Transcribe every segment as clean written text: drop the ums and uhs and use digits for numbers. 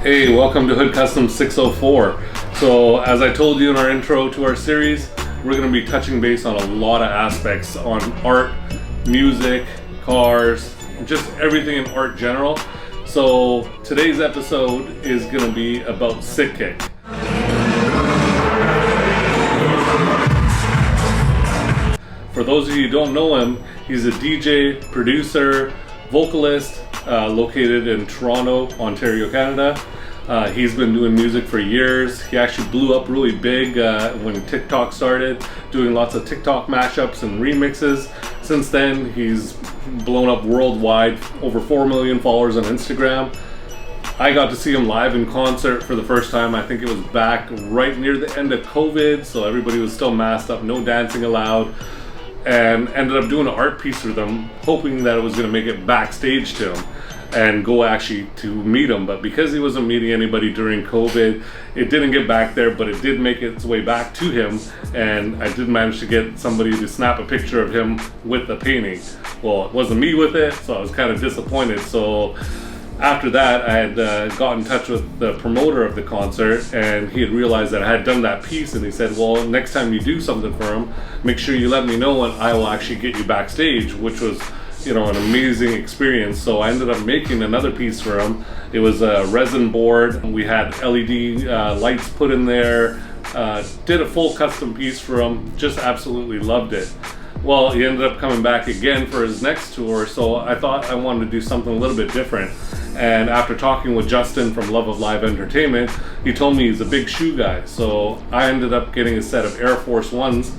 Hey, welcome to Hood Custom 604. So as I told you in our intro to our series, we're going to be touching base on a lot of aspects on art, music, cars, just everything in art general. So today's episode is going to be about Sick Kick. For those of you who don't know him, he's a DJ, producer, vocalist, located in Toronto, Ontario, Canada. He's been doing music for years. He actually blew up really big when TikTok started, doing lots of TikTok mashups and remixes. Since then, he's blown up worldwide, over 4 million followers on Instagram. I got to see him live in concert for the first time. I think it was back right near the end of COVID, so everybody was still masked up, no dancing allowed. And ended up doing an art piece for them, hoping that it was going to make it backstage to him and go actually to meet him. But because he wasn't meeting anybody during COVID, it didn't get back there, but it did make its way back to him. And I did manage to get somebody to snap a picture of him with the painting. Well, it wasn't me with it, so I was kind of disappointed. So after that, I had got in touch with the promoter of the concert, and he had realized that I had done that piece, and he said, well, next time you do something for him, make sure you let me know and I will actually get you backstage, which was, you know, an amazing experience. So I ended up making another piece for him. It was a resin board. We had LED lights put in there, did a full custom piece for him, just absolutely loved it. Well, he ended up coming back again for his next tour, so I thought I wanted to do something a little bit different. And after talking with Justin from Love of Live Entertainment, he told me he's a big shoe guy. So I ended up getting a set of Air Force Ones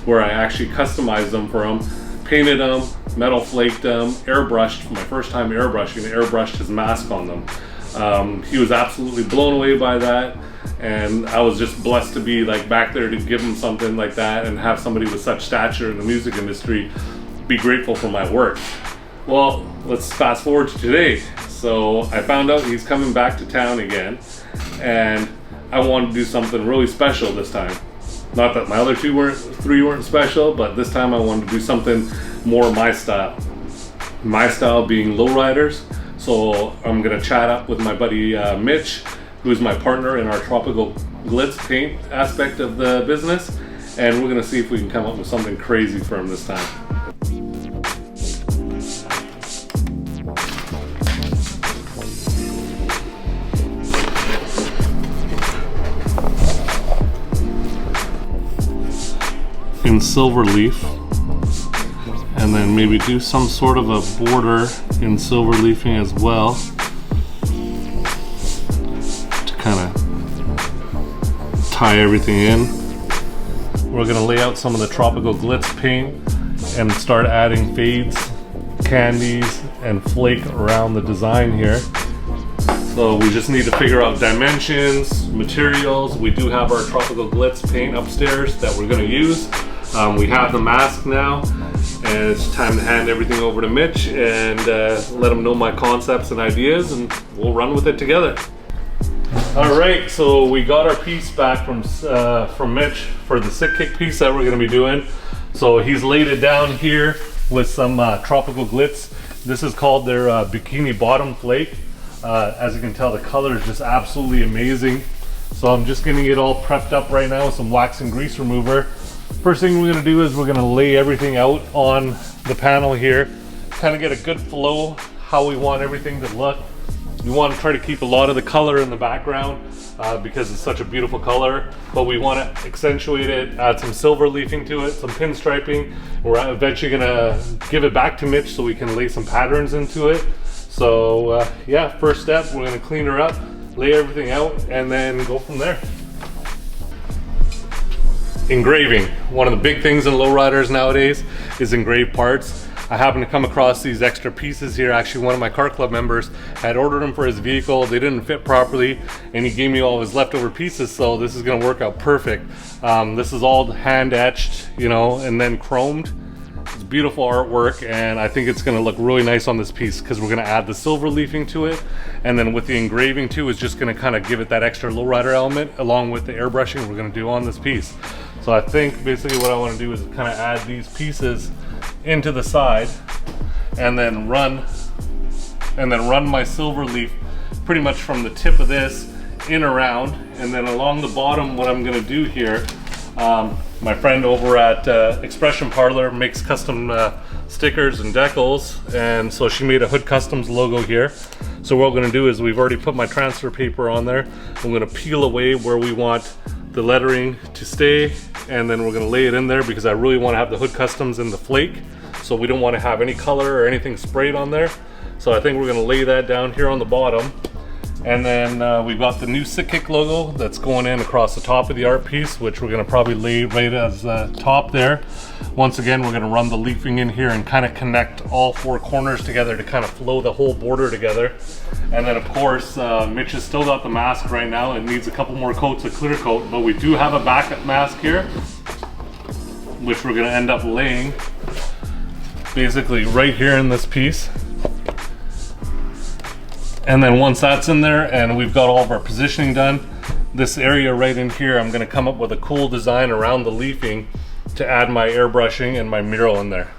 where I actually customized them for him, painted them, metal flaked them, airbrushed, for my first time airbrushing, airbrushed his mask on them. He was absolutely blown away by that. And I was just blessed to be like back there to give him something like that and have somebody with such stature in the music industry be grateful for my work. Well, let's fast forward to today. So I found out he's coming back to town again, and I wanted to do something really special this time. Not that my other three weren't special, but this time I wanted to do something more my style. My style being lowriders. So I'm gonna chat up with my buddy Mitch, who is my partner in our tropical glitz paint aspect of the business, and we're gonna see if we can come up with something crazy for him this time. In silver leaf, and then maybe do some sort of a border in silver leafing as well to kind of tie everything in. We're gonna lay out some of the tropical glitz paint and start adding fades, candies, and flake around the design here. So we just need to figure out dimensions, materials. We do have our tropical glitz paint upstairs that we're gonna use. We have the mask now, and it's time to hand everything over to Mitch and let him know my concepts and ideas, and we'll run with it together. All right, so we got our piece back from Mitch for the Sick Kick piece that we're gonna be doing. So he's laid it down here with some tropical glitz. This is called their bikini bottom flake. As you can tell, the color is just absolutely amazing. So I'm just getting it all prepped up right now with some wax and grease remover. First thing we're gonna do is we're gonna lay everything out on the panel here, kind of get a good flow, how we want everything to look. We want to try to keep a lot of the color in the background because it's such a beautiful color, but we want to accentuate it, add some silver leafing to it, some pinstriping. We're eventually gonna give it back to Mitch so we can lay some patterns into it. So yeah, first step, we're gonna clean her up, lay everything out, and then go from there. Engraving. One of the big things in lowriders nowadays is engraved parts. I happened to come across these extra pieces here. Actually, one of my car club members had ordered them for his vehicle. They didn't fit properly, and he gave me all of his leftover pieces, so this is gonna work out perfect. This is all hand etched, you know, and then chromed. It's beautiful artwork, and I think it's gonna look really nice on this piece because we're gonna add the silver leafing to it, and then with the engraving too, is just gonna kind of give it that extra lowrider element along with the airbrushing we're gonna do on this piece. So I think basically what I want to do is kind of add these pieces into the side and then run my silver leaf pretty much from the tip of this in around, and then along the bottom what I'm gonna do here, my friend over at Expression Parlor makes custom stickers and decals, and so she made a Hood Customs logo here. So what we're gonna do is, we've already put my transfer paper on there. I'm gonna peel away where we want the lettering to stay, and then we're gonna lay it in there because I really wanna have the Hood Customs in the flake. So we don't wanna have any color or anything sprayed on there. So I think we're gonna lay that down here on the bottom. And then we've got the new Sick Kick logo that's going in across the top of the art piece, which we're gonna probably lay right as the top there. Once again, we're gonna run the leafing in here and kind of connect all four corners together to kind of flow the whole border together. And then of course, Mitch has still got the mask right now. It needs a couple more coats of clear coat, but we do have a backup mask here, which we're gonna end up laying basically right here in this piece. And then once that's in there and we've got all of our positioning done, this area right in here, I'm gonna come up with a cool design around the leafing to add my airbrushing and my mural in there.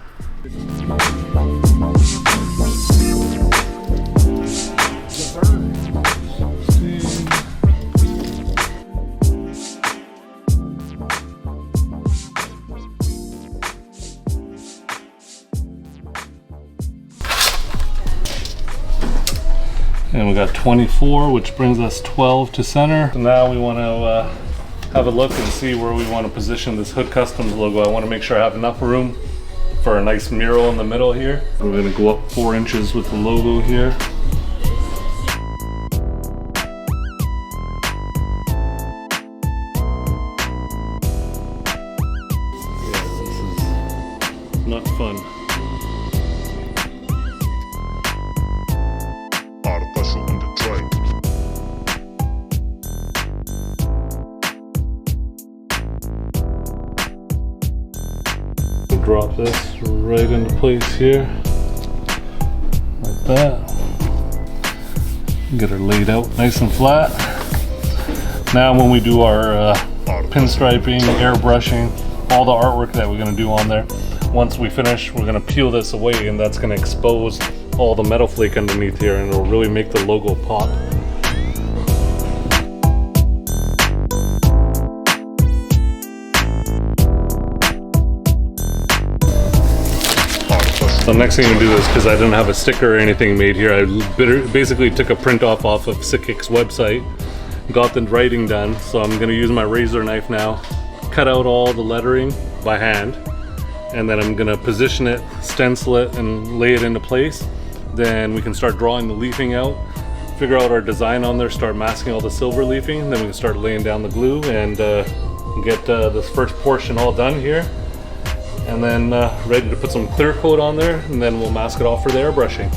And we got 24, which brings us 12 to center. So now we want to have a look and see where we want to position this Hood Customs logo. I want to make sure I have enough room for a nice mural in the middle here. We're going to go up 4 inches with the logo here. Yeah, this is not fun. Drop this right into place here, like that. Get her laid out nice and flat. Now when we do our pinstriping, airbrushing, all the artwork that we're going to do on there, once we finish, we're going to peel this away, and that's going to expose all the metal flake underneath here, and it'll really make the logo pop. So next thing I'm gonna do is, because I didn't have a sticker or anything made here, I basically took a print off of Sick Kick's website, got the writing done. So I'm gonna use my razor knife now, cut out all the lettering by hand, and then I'm gonna position it, stencil it, and lay it into place. Then we can start drawing the leafing out, figure out our design on there, start masking all the silver leafing, then we can start laying down the glue and get this first portion all done here. And then ready to put some clear coat on there, and then we'll mask it off for the airbrushing.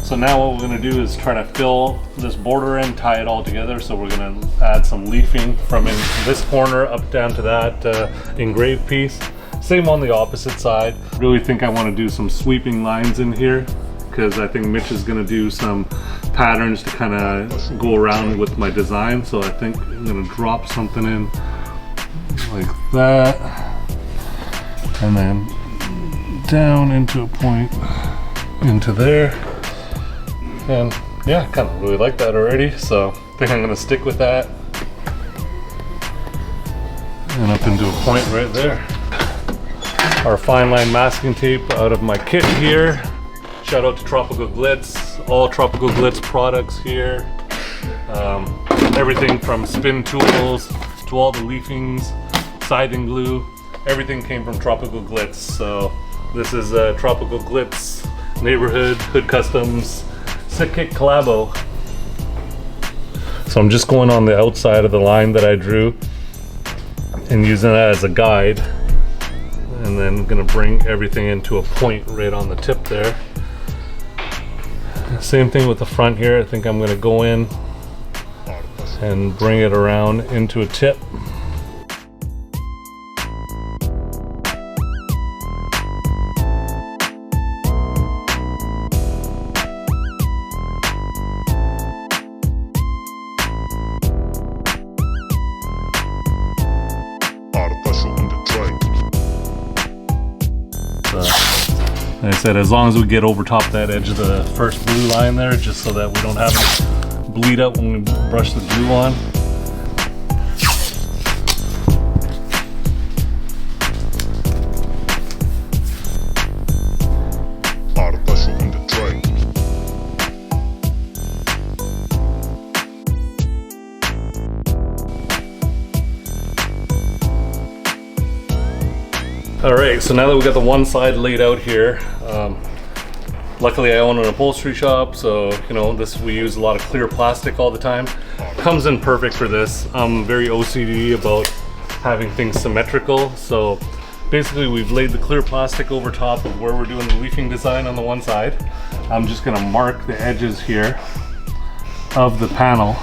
So now what we're going to do is try to fill this border in, tie it all together. So we're going to add some leafing from in this corner up down to that engraved piece. Same on the opposite side. Really think I want to do some sweeping lines in here, because I think Mitch is going to do some patterns to kind of go around with my design. So I think I'm going to drop something in like that, and then down into a point into there. And yeah, I kind of really like that already, so I think I'm going to stick with that. And up into a point right there. Our fine line masking tape out of my kit here. Shout out to Tropical Glitz, all Tropical Glitz products here. Everything from spin tools to all the leafings, siding glue, everything came from Tropical Glitz. So this is Tropical Glitz Neighborhood Hood Customs Sick Kick collabo. So I'm just going on the outside of the line that I drew and using that as a guide. And then I'm gonna bring everything into a point right on the tip there. Same thing with the front here. I think I'm going to go in and bring it around into a tip. Like I said, as long as we get over top that edge of the first blue line there, just so that we don't have it bleed out when we brush the glue on. Alright, so now that we got the one side laid out here, luckily I own an upholstery shop, so you know, we use a lot of clear plastic all the time. Comes in perfect for this. I'm very OCD about having things symmetrical, so basically we've laid the clear plastic over top of where we're doing the leafing design on the one side. I'm just going to mark the edges here of the panel.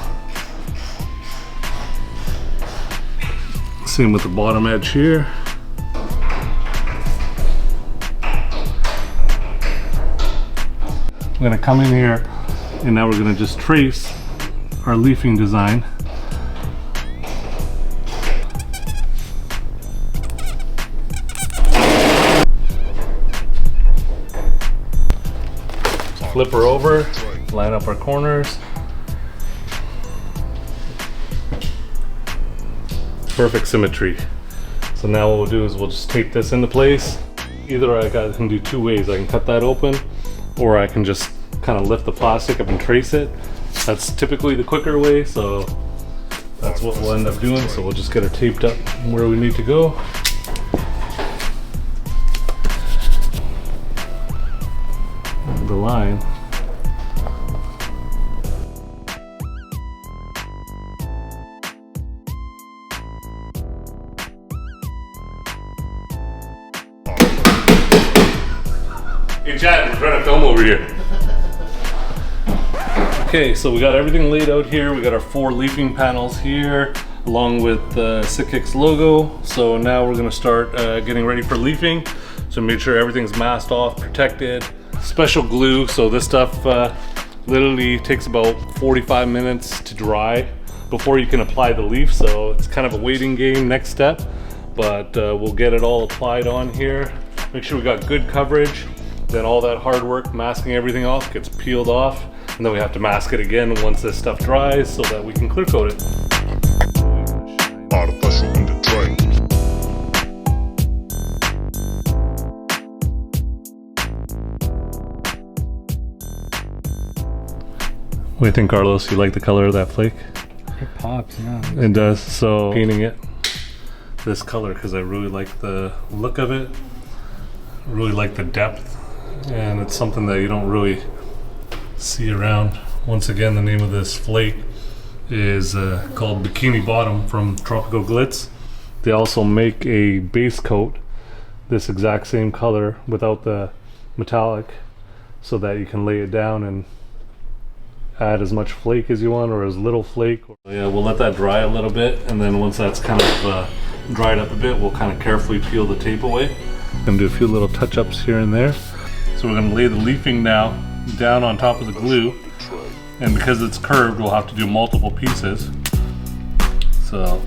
Same with the bottom edge here. I'm going to come in here and now we're going to just trace our leafing design. Flip her over, line up our corners. Perfect symmetry. So now what we'll do is we'll just tape this into place. Either I can do two ways. I can cut that open, or I can just kind of lift the plastic up and trace it. That's typically the quicker way, so that's what we'll end up doing. So we'll just get her taped up where we need to go. The line. Hey Chad, we're trying to film over here. Okay, so we got everything laid out here. We got our 4 leafing panels here, along with the Sikix logo. So now we're gonna start getting ready for leafing. So make sure everything's masked off, protected. Special glue, so this stuff literally takes about 45 minutes to dry before you can apply the leaf. So it's kind of a waiting game, next step. But we'll get it all applied on here. Make sure we got good coverage. Then all that hard work masking everything off gets peeled off, and then we have to mask it again once this stuff dries so that we can clear coat it. Artificial in the tray. What do you think, Carlos? You like the color of that flake? It pops, yeah. It does. So painting it this color because I really like the look of it. Really like the depth. And it's something that you don't really see around. Once again, the name of this flake is called Bikini Bottom from Tropical Glitz. They also make a base coat, this exact same color without the metallic, so that you can lay it down and add as much flake as you want, or as little flake. Yeah, we'll let that dry a little bit, and then once that's kind of dried up a bit, we'll kind of carefully peel the tape away. Gonna do a few little touch-ups here and there. So we're gonna lay the leafing now down on top of the glue, and because it's curved, we'll have to do multiple pieces. So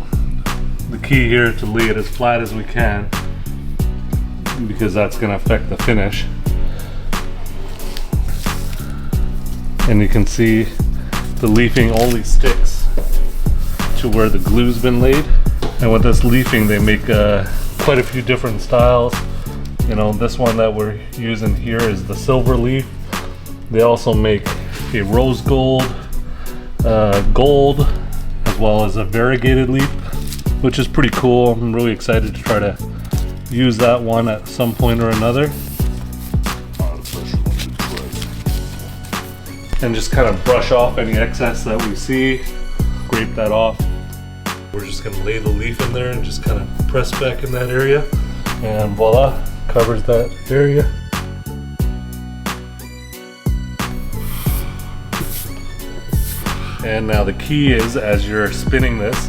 the key here is to lay it as flat as we can, because that's gonna affect the finish. And you can see the leafing only sticks to where the glue's been laid. And with this leafing, they make quite a few different styles. You know, this one that we're using here is the silver leaf. They also make a rose gold, gold, as well as a variegated leaf, which is pretty cool. I'm really excited to try to use that one at some point or another. And just kind of brush off any excess that we see, scrape that off. We're just gonna lay the leaf in there and just kind of press back in that area, and voila, covers that area. And now the key is, as you're spinning this,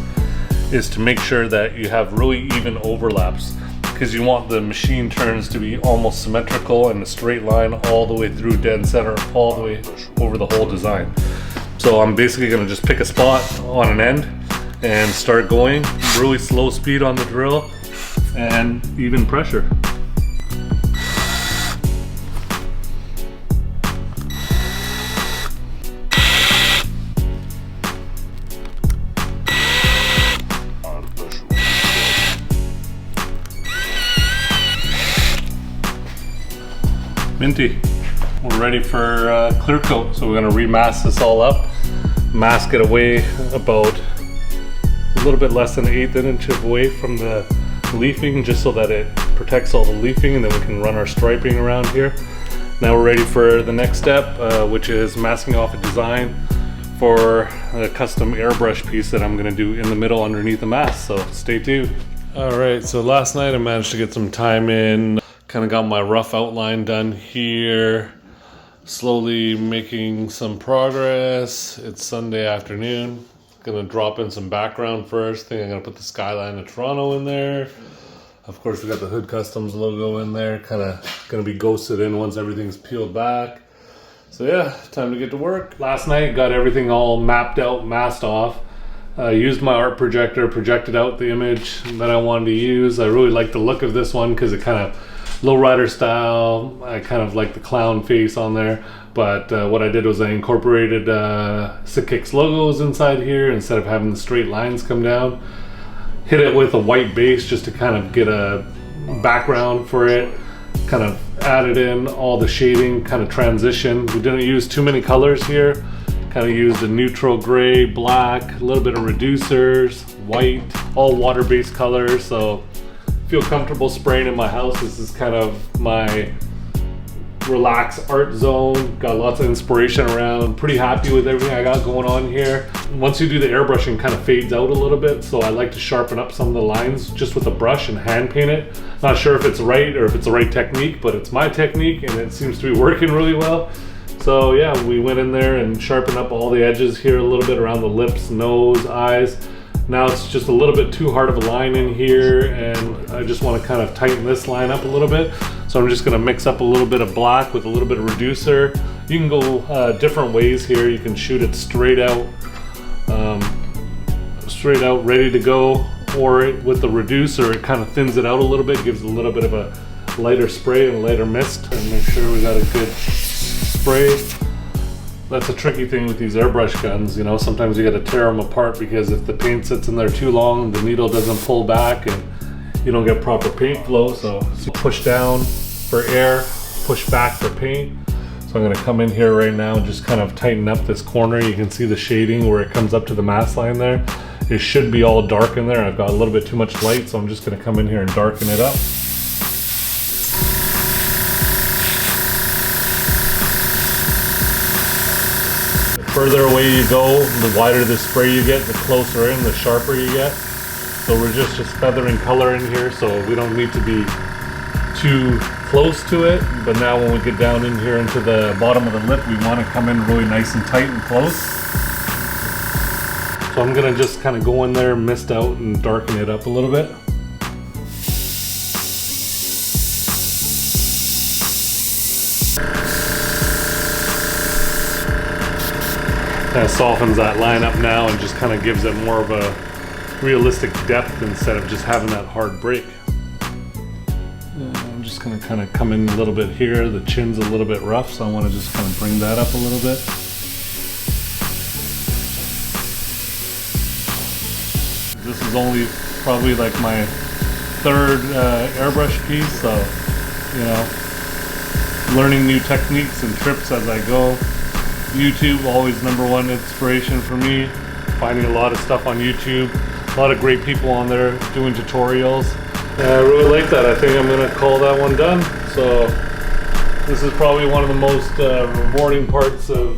is to make sure that you have really even overlaps, because you want the machine turns to be almost symmetrical in a straight line all the way through dead center, all the way over the whole design. So I'm basically gonna just pick a spot on an end and start going, really slow speed on the drill and even pressure. Minty. We're ready for clear coat. So we're gonna remask this all up, mask it away about a little bit less than 1/8 inch away from the leafing, just so that it protects all the leafing, and then we can run our striping around here. Now we're ready for the next step, which is masking off a design for a custom airbrush piece that I'm gonna do in the middle underneath the mask, so stay tuned. All right, so last night I managed to get some time in, kind of got my rough outline done here, slowly making some progress. It's Sunday afternoon. Gonna drop in some background first. Think I'm gonna put the skyline of Toronto in there. Of course, we got the Hood Customs logo in there, kind of gonna be ghosted in once everything's peeled back. So yeah, time to get to work. Last night, got everything all mapped out, masked off. Used my art projector, projected out the image that I wanted to use. I really like the look of this one because it kind of lowrider style. I kind of like the clown face on there. But what I did was I incorporated Sikik's logos inside here instead of having the straight lines come down. Hit it with a white base just to kind of get a background for it. Kind of added in all the shading, kind of transition. We didn't use too many colors here. Kind of used a neutral gray, black, a little bit of reducers, white, all water-based colors. So feel comfortable spraying in my house. This is kind of my relaxed art zone. Got lots of inspiration around. Pretty happy with everything I got going on here. Once you do the airbrushing, it kind of fades out a little bit, so I like to sharpen up some of the lines just with a brush and hand paint it. Not sure if it's right or if it's the right technique, but it's my technique and it seems to be working really well. So yeah, we went in there and sharpened up all the edges here a little bit around the lips, nose, eyes. Now it's just a little bit too hard of a line in here, and I just want to kind of tighten this line up a little bit. So I'm just going to mix up a little bit of black with a little bit of reducer. You can go different ways here. You can shoot it straight out, ready to go, or with the reducer it kind of thins it out a little bit, gives a little bit of a lighter spray and a lighter mist, and make sure we got a good spray. That's a tricky thing with these airbrush guns, you know, sometimes you got to tear them apart because if the paint sits in there too long, the needle doesn't pull back and you don't get proper paint flow. So push down for air, push back for paint. So I'm going to come in here right now and just kind of tighten up this corner. You can see the shading where it comes up to the mask line there. It should be all dark in there. I've got a little bit too much light, so I'm just going to come in here and darken it up. Further away you go, the wider the spray you get, the closer in, the sharper you get. So we're just feathering color in here, so we don't need to be too close to it. But now when we get down in here into the bottom of the lip, we want to come in really nice and tight and close. So I'm gonna just kind of go in there, mist out and darken it up a little bit. Kind of softens that line up now and just kind of gives it more of a realistic depth instead of just having that hard break. I'm just going to kind of come in a little bit here. The chin's a little bit rough, so I want to just kind of bring that up a little bit. This is only probably like my third airbrush piece, so you know, learning new techniques and trips as I go. YouTube, always #1 inspiration for me. Finding a lot of stuff on YouTube. A lot of great people on there doing tutorials. I really like that. I think I'm going to call that one done. So this is probably one of the most rewarding parts of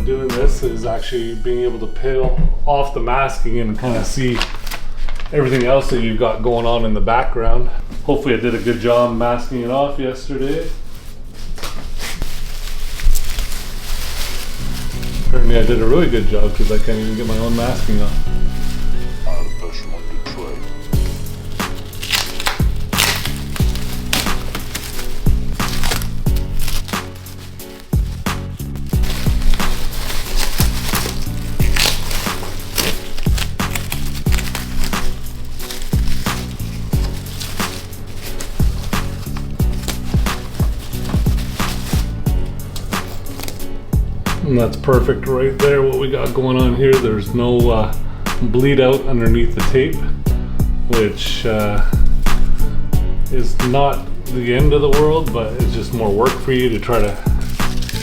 doing this, is actually being able to peel off the masking and kind of see everything else that you've got going on in the background. Hopefully I did a good job masking it off yesterday. Apparently I did a really good job because I can't even get my own masking on. And that's perfect right there, what we got going on here. There's no bleed out underneath the tape, which is not the end of the world, but it's just more work for you to try to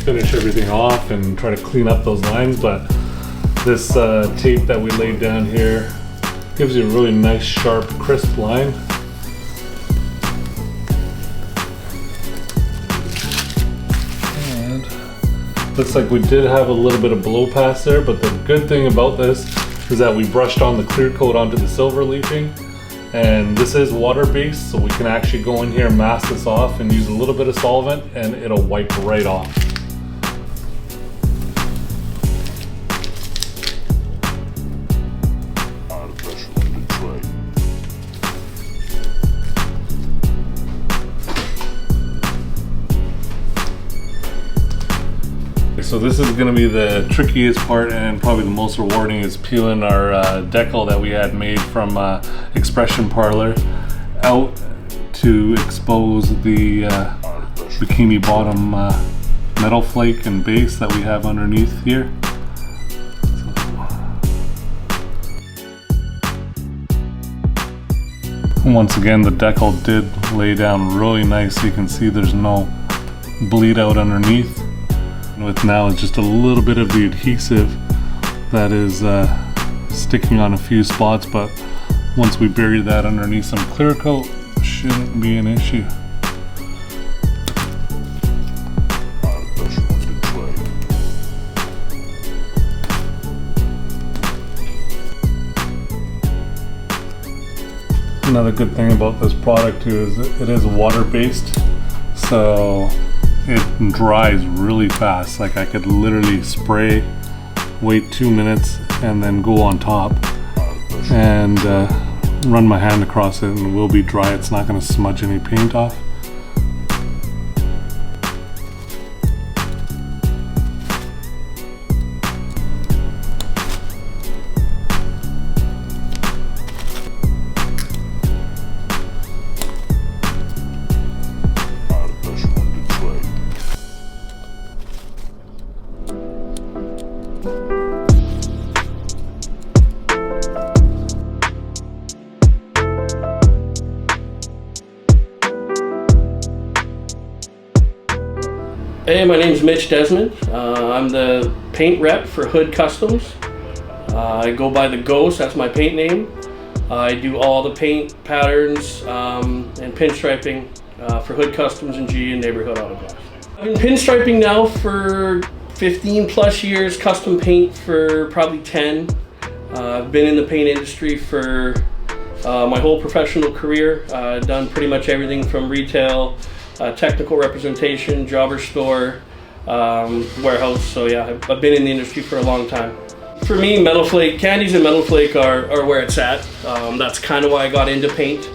finish everything off and try to clean up those lines. But this tape that we laid down here gives you a really nice, sharp, crisp line. And looks like we did have a little bit of blow pass there, but the good thing about this is that we brushed on the clear coat onto the silver leafing. And this is water-based, so we can actually go in here, mask this off, and use a little bit of solvent, and it'll wipe right off. So this is going to be the trickiest part and probably the most rewarding, is peeling our decal that we had made from Expression Parlor out to expose the bikini bottom metal flake and base that we have underneath here. Once again, the decal did lay down really nice. You can see there's no bleed out underneath. With now is just a little bit of the adhesive that is sticking on a few spots, but once we bury that underneath some clear coat, shouldn't be an issue. Another good thing about this product too is it is water-based, so it dries really fast. Like I could literally spray, wait 2 minutes, and then go on top and run my hand across it, and it will be dry. It's not going to smudge any paint off. Hey, my name's Mitch Desmond. I'm the paint rep for Hood Customs. I go by the Ghost, that's my paint name. I do all the paint patterns and pinstriping for Hood Customs and G and Neighborhood Auto Glass. I've been pinstriping now for 15 plus years, custom paint for probably 10. I've been in the paint industry for my whole professional career. I've done pretty much everything from retail, technical representation, jobber store, warehouse. So yeah, I've been in the industry for a long time. For me, metal flake, candies and metal flake are where it's at. That's kind of why I got into paint.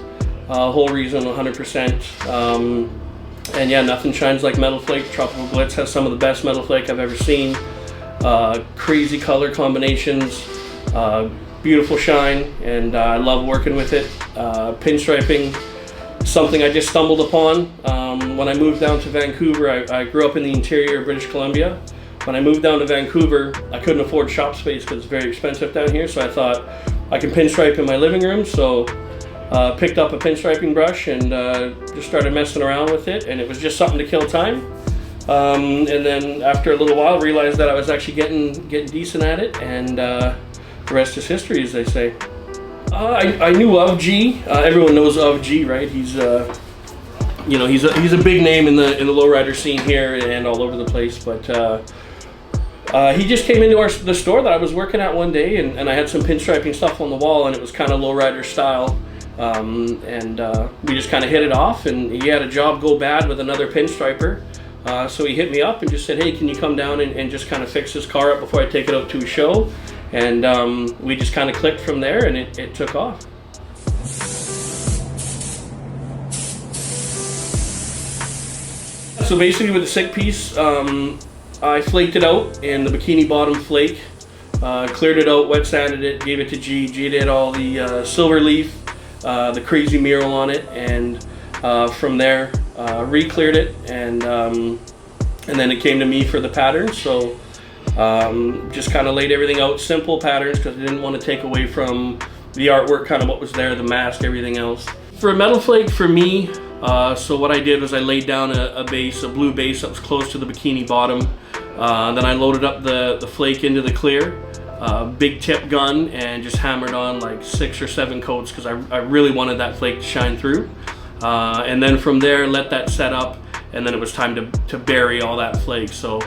Whole reason, 100%. And yeah, nothing shines like metal flake. Tropical Blitz has some of the best metal flake I've ever seen. Crazy color combinations, beautiful shine, and I love working with it. Pinstriping, something I just stumbled upon. When I moved down to Vancouver, I grew up in the interior of British Columbia. When I moved down to Vancouver, I couldn't afford shop space because it's very expensive down here, so I thought I can pinstripe in my living room. So picked up a pinstriping brush and just started messing around with it, and it was just something to kill time. And then after a little while, realized that I was actually getting decent at it, and the rest is history, as they say. I knew of G. Everyone knows of G, right? He's you know, he's a big name in the lowrider scene here and all over the place. But he just came into the store that I was working at one day, and I had some pinstriping stuff on the wall, and it was kind of lowrider style. We just kind of hit it off, and he had a job go bad with another pinstriper. So he hit me up and just said, hey, can you come down and just kind of fix this car up before I take it out to a show? And we just kind of clicked from there, and it took off. So basically with the SIG piece, I flaked it out in the bikini bottom flake, cleared it out, wet sanded it, gave it to G. G did all the silver leaf, the crazy mural on it, and from there re-cleared it, and then it came to me for the pattern. So just kind of laid everything out, simple patterns, because I didn't want to take away from the artwork, kind of what was there, the mask, everything else. For a metal flake, for me, So what I did was I laid down a base, a blue base that was close to the bikini bottom. Then I loaded up the flake into the clear, big tip gun, and just hammered on like 6 or 7 coats because I really wanted that flake to shine through. And then from there, let that set up, and then it was time to bury all that flake. So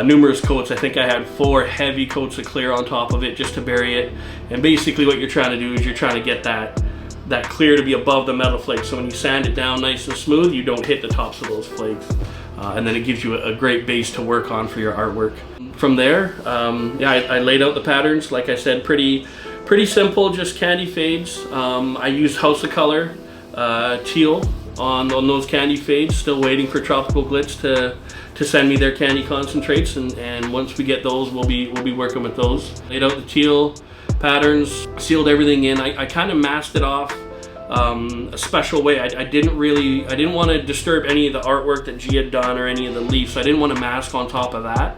numerous coats. I think I had 4 heavy coats of clear on top of it just to bury it. And basically what you're trying to do is you're trying to get that clear to be above the metal flake. So when you sand it down nice and smooth, you don't hit the tops of those flakes. And then it gives you a great base to work on for your artwork. From there, yeah, I laid out the patterns. Like I said, pretty simple, just candy fades. I used House of Color teal on those candy fades. Still waiting for Tropical Glitz to send me their candy concentrates, and once we get those, we'll be working with those. Laid out the teal patterns, sealed everything in. I kind of masked it off a special way. I didn't want to disturb any of the artwork that G had done or any of the leaves, so I didn't want to mask on top of that.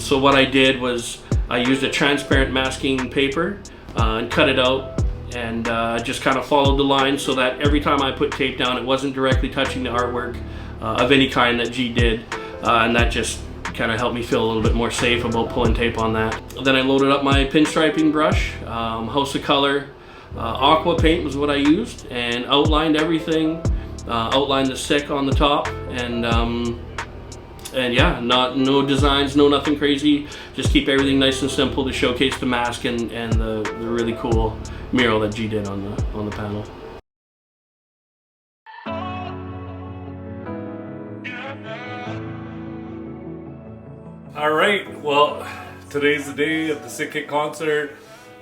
So what I did was I used a transparent masking paper and cut it out, and just kind of followed the line so that every time I put tape down, it wasn't directly touching the artwork of any kind that G did, and that just kind of helped me feel a little bit more safe about pulling tape on that. Then I loaded up my pinstriping brush, House of Color aqua paint was what I used, and outlined everything, outlined the sick on the top, and yeah, no designs, nothing crazy, just keep everything nice and simple to showcase the mask and the really cool mural that G did on the panel. All right, well, today's the day of the Sick Kick concert.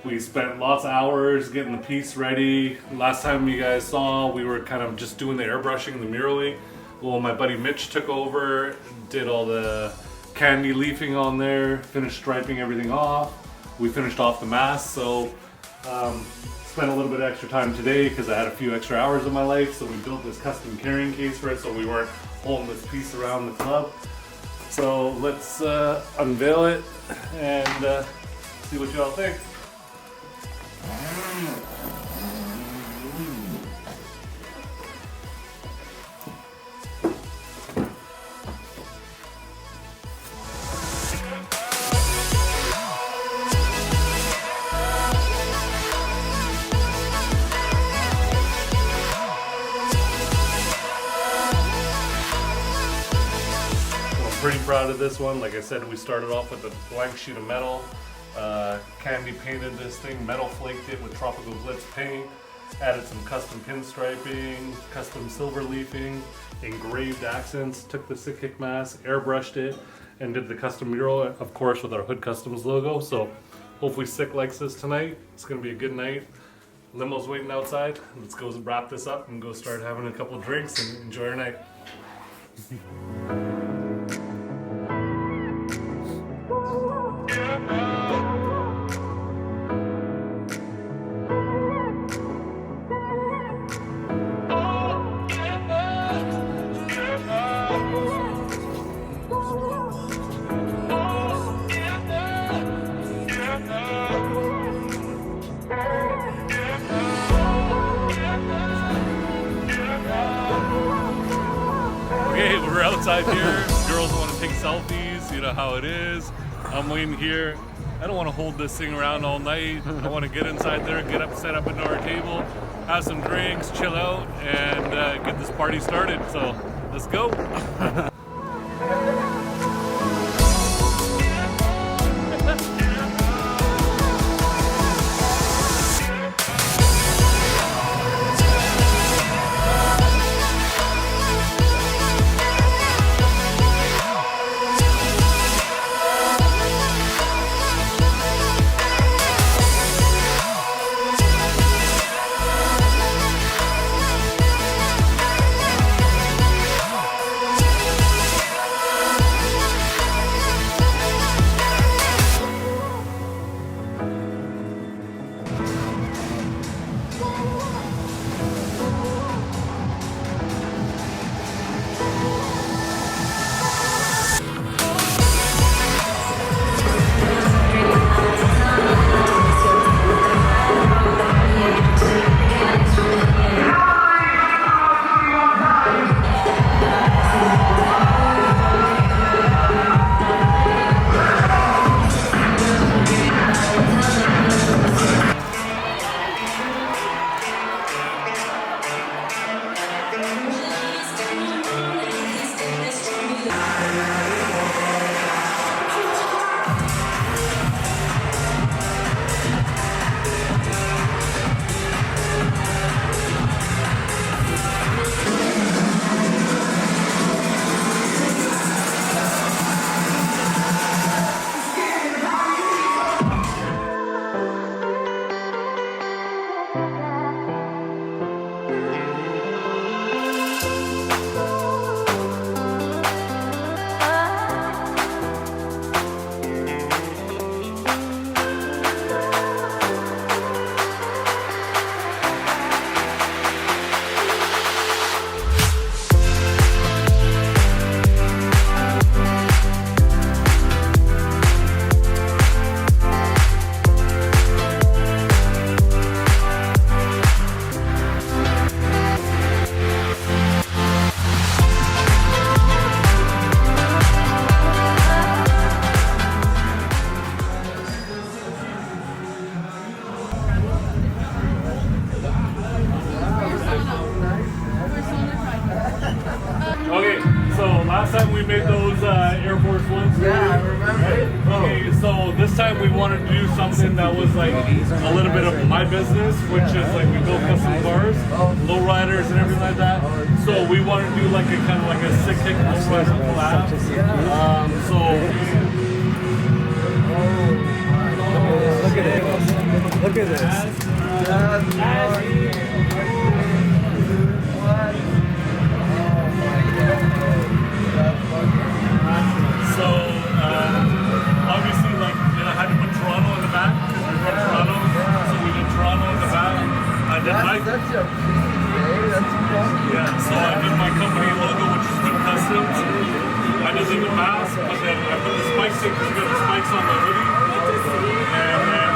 We spent lots of hours getting the piece ready. Last time you guys saw, we were kind of just doing the airbrushing and the muraling. Well, my buddy Mitch took over, did all the candy leafing on there, finished striping everything off. We finished off the mask, so spent a little bit of extra time today because I had a few extra hours of my life, so we built this custom carrying case for it so we weren't holding this piece around the club. So let's unveil it and see what y'all think. Pretty proud of this one. Like I said, we started off with a blank sheet of metal, candy painted this thing, metal flaked it with Tropical Glitz paint, added some custom pinstriping, custom silver leafing, engraved accents, took the Sick Kick mask, airbrushed it, and did the custom mural, of course, with our Hood Customs logo. So hopefully Sick likes this tonight. It's gonna be a good night. Limo's waiting outside. Let's go wrap this up and go start having a couple drinks and enjoy our night. Okay, we're outside here. Girls want to take selfies, you know how it is. I'm waiting here. I don't want to hold this thing around all night. I want to get inside there, get up, set up into our table, have some drinks, chill out, and get this party started. So let's go. last time we made those Air Force Ones. Yeah, I remember. Okay, so this time we wanted to do something that was like a little bit of my business, which is like we build custom cars, lowriders and everything like that. So we wanted to do like a kind of like a sick kick lowrider collab. So Look at it. Look at this. So, obviously, like, I had to put Toronto in the back because we're from Toronto. So we did Toronto in the back. I did my so I did my company logo, which is Hood Customs. I did the mask, but then I put the spikes in because we got the spikes on the hoodie. And then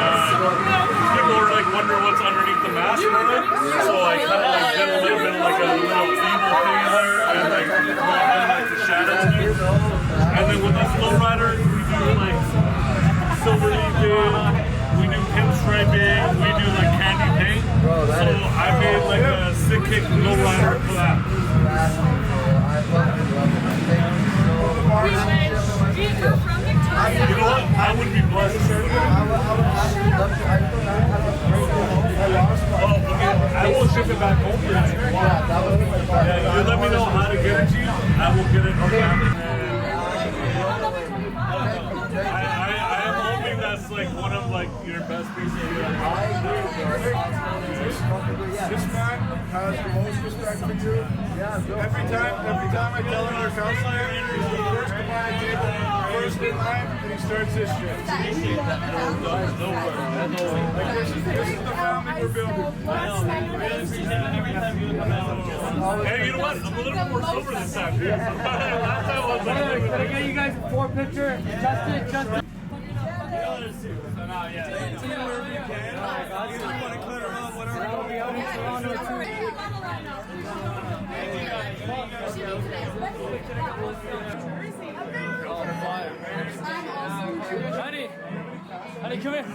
people were like wondering what's underneath the mask. So I kind of like did a little bit of like a little evil thing there, and like the shadows here. And then with us lowriders, we do like silver leafing, we do pinstriping, we do like candy paint. So I made like a sick kick lowrider collab. You know what? I would be blessed. I will ship it back home for you. Yeah, you let me know how to get it to you. I will get it back. I am hoping that's like one of like your best pieces. This man has the most respect for you. Every time I tell another counselor, he's the first to buy a table, first in line, and he starts his shift. Like this is the family we're building. Hey, you know what? I'm a little bit more sober this time. Last time I was like, Can I get you guys a 4 picture? Justin. Honey, come here.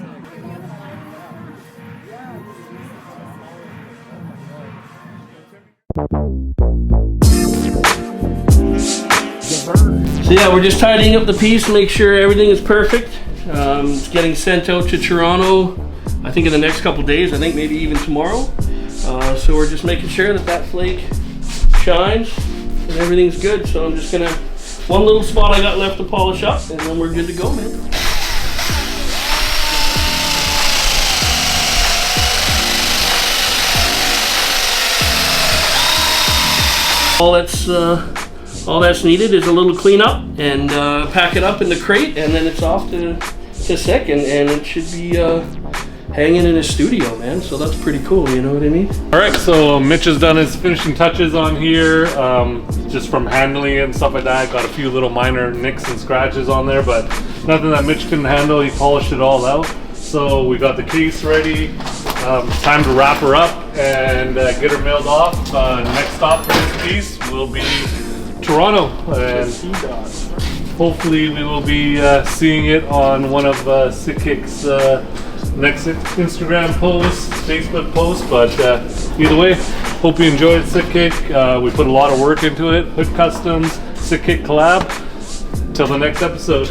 So yeah, we're just tidying up the piece to make sure everything is perfect. It's getting sent out to Toronto, I think in the next couple days, I think maybe even tomorrow. So we're just making sure that that flake shines and everything's good. So I'm just gonna, one little spot I got left to polish up and then we're good to go, man. All that's needed is a little cleanup and pack it up in the crate, and then it's off to sick, and it should be hanging in his studio, man. So that's pretty cool, you know what I mean? all right, so Mitch has done his finishing touches on here, just from handling it and stuff like that. Got a few little minor nicks and scratches on there, but nothing that Mitch couldn't handle. He polished it all out. So we got the case ready. Time to wrap her up and get her mailed off. Next stop for this piece will be Toronto, and hopefully we will be seeing it on one of Sick Kick's next Instagram posts, Facebook posts. But either way, hope you enjoyed Sick Kick. We put a lot of work into it. Hood Customs, Sick Kick collab. Till the next episode.